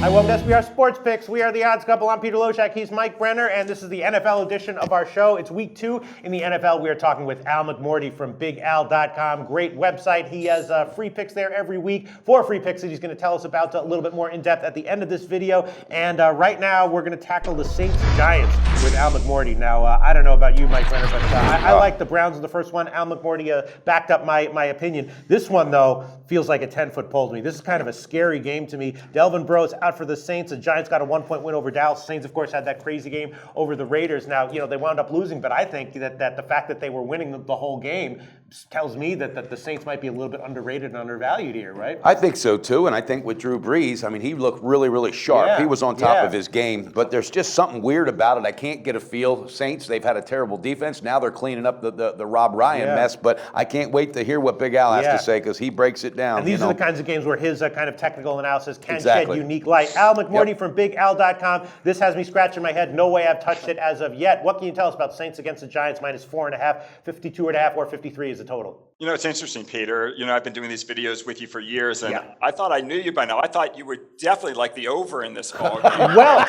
Hi, welcome to SBR Sports Picks. We are the Odds Couple. I'm Peter Loshak. He's Mike Brenner, and this is the NFL edition of our show. It's week 2 in the NFL. We are talking with Al McMordie from BigAl.com. Great website. He has free picks there every week. 4 free picks that he's going to tell us about a little bit more in depth at the end of this video. And right now, we're going to tackle the Saints-Giants with Al McMordie. Now, I don't know about you, Mike Brenner, but I like the Browns in the first one. Al McMordie backed up my opinion. This one, though, feels like a 10-foot pole to me. This is kind of a scary game to me. Delvin Breaux out for the Saints. The Giants got a 1-point win over Dallas. Saints, of course, had that crazy game over the Raiders. Now, they wound up losing, but I think that the fact that they were winning the whole game tells me that the Saints might be a little bit underrated and undervalued here, right? I think so, too, and I think with Drew Brees, he looked really, really sharp. Yeah. He was on top of his game, but there's just something weird about it. I can't get a feel. Saints, they've had a terrible defense. Now they're cleaning up the Rob Ryan mess, but I can't wait to hear what Big Al has to say because he breaks it down. And these are the kinds of games where his kind of technical analysis can shed unique light. Al McMordie from BigAl.com. This has me scratching my head. No way I've touched it as of yet. What can you tell us about Saints against the Giants? -4.5, 52.5, or 53 is the total. It's interesting, Peter. I've been doing these videos with you for years, and I thought I knew you by now. I thought you would definitely like the over in this ball game. Well,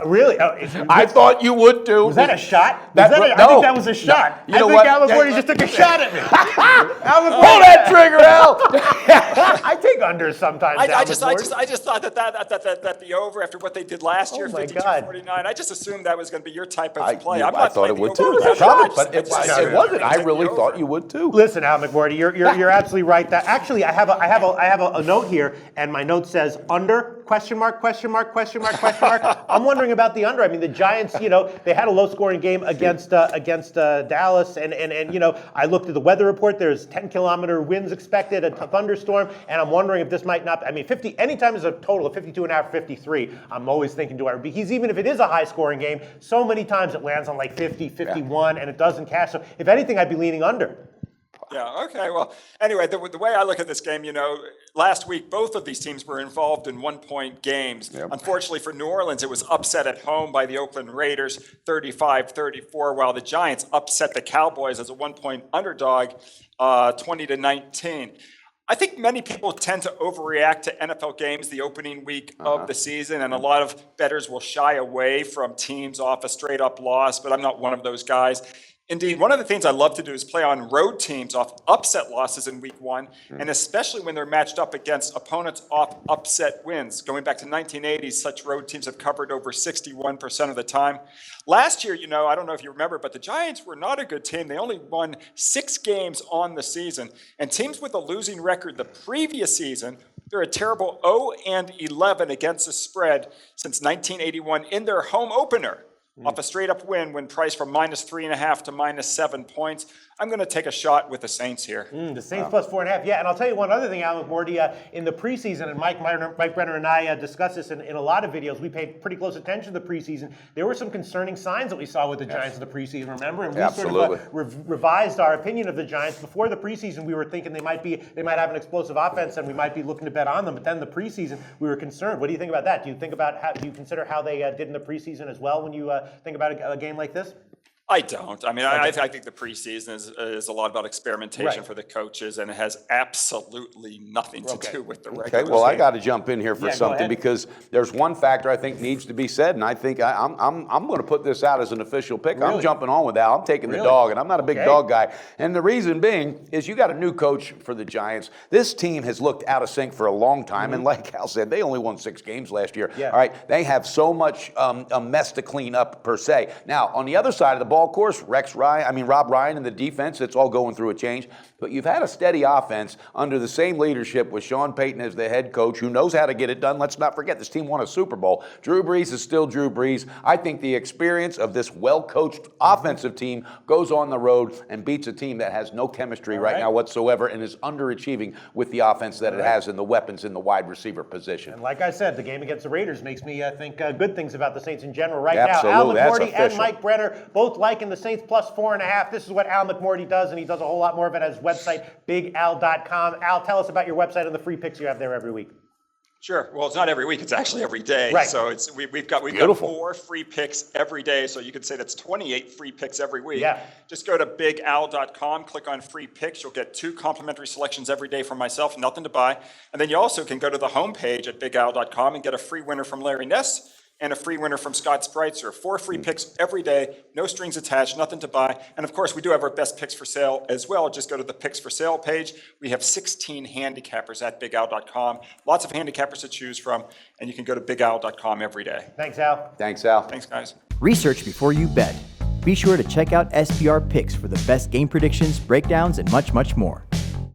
really? I thought you would, too. Was that a shot? I think that was a shot. You know I think Al McMordie just took a shot at me. Pull that trigger, Al! I take unders sometimes. I just thought that the over after what they did last year, 52-49. I just assumed that was going to be your type of play. I thought it would too. But it wasn't. I really thought you would too. Listen, Al McMordie, you're absolutely right. That actually, I have a note here, and my note says under ? I'm wondering about the under. The Giants, they had a low-scoring game against Dallas, and I looked at the weather report. There's 10-kilometer winds expected, a thunderstorm, and I'm wondering if this might not. 50. Anytime there's a total of 52.5, 53, I'm always thinking, because even if it is a high-scoring game, so many times it lands on like 50, 51, and it doesn't cash. So if anything, I'd be leaning under. Yeah, okay. Well, anyway, the way I look at this game, last week both of these teams were involved in one-point games. Yep. Unfortunately for New Orleans, it was upset at home by the Oakland Raiders, 35-34, while the Giants upset the Cowboys as a one-point underdog, 20-19. I think many people tend to overreact to NFL games the opening week of the season, and a lot of bettors will shy away from teams off a straight-up loss, but I'm not one of those guys. Indeed, one of the things I love to do is play on road teams off upset losses in week 1, and especially when they're matched up against opponents off upset wins. Going back to 1980s, such road teams have covered over 61% of the time. Last year, I don't know if you remember, but the Giants were not a good team. They only won 6 games on the season, and teams with a losing record the previous season, they're a terrible 0-11 against the spread since 1981 in their home opener. Off a straight-up win when priced from -3.5 to -7 points. I'm going to take a shot with the Saints here. The Saints plus 4.5. Yeah, and I'll tell you one other thing, Al McMordie. In the preseason, and Mike Brenner and I discussed this in a lot of videos. We paid pretty close attention to the preseason. There were some concerning signs that we saw with the Giants in the preseason, remember? And we sort of revised our opinion of the Giants. Before the preseason, we were thinking they might have an explosive offense and we might be looking to bet on them. But then the preseason, we were concerned. What do you think about that? Do you consider how they did in the preseason as well when you think about a game like this? I don't. I think the preseason is a lot about experimentation for the coaches, and it has absolutely nothing to do with the regular season. Well, I got to jump in here for something because there's one factor I think needs to be said, and I think I'm going to put this out as an official pick. Really? I'm jumping on with Al. I'm taking the dog, and I'm not a big dog guy. And the reason being is you got a new coach for the Giants. This team has looked out of sync for a long time, and like Al said, they only won 6 games last year. Yeah. All right, they have so much a mess to clean up per se. Now, on the other side of the ball, of course, Rob Ryan and the defense, it's all going through a change. But you've had a steady offense under the same leadership with Sean Payton as the head coach who knows how to get it done. Let's not forget, this team won a Super Bowl. Drew Brees is still Drew Brees. I think the experience of this well-coached offensive team goes on the road and beats a team that has no chemistry right now whatsoever and is underachieving with the offense that it has and the weapons in the wide receiver position. And like I said, the game against the Raiders makes me think good things about the Saints in general right Absolutely. now. Al That's McMordie official. and Mike Brenner both liking the Saints plus 4.5. This is what Al McMordie does, and he does a whole lot more of it at his website, BigAl.com. Al, tell us about your website and the free picks you have there every week. Sure. Well, it's not every week. It's actually every day. Right. So we've got Beautiful. 4 free picks every day. So you could say that's 28 free picks every week. Yeah. Just go to bigal.com, click on free picks. You'll get 2 complimentary selections every day from myself, nothing to buy. And then you also can go to the homepage at bigal.com and get a free winner from Larry Ness and a free winner from Scott Spreitzer. 4 free picks every day, no strings attached, nothing to buy. And of course, we do have our best picks for sale as well. Just go to the picks for sale page. We have 16 handicappers at bigal.com. Lots of handicappers to choose from, and you can go to bigal.com every day. Thanks, Al. Thanks, Al. Thanks, guys. Research before you bet. Be sure to check out SPR Picks for the best game predictions, breakdowns, and much, much more.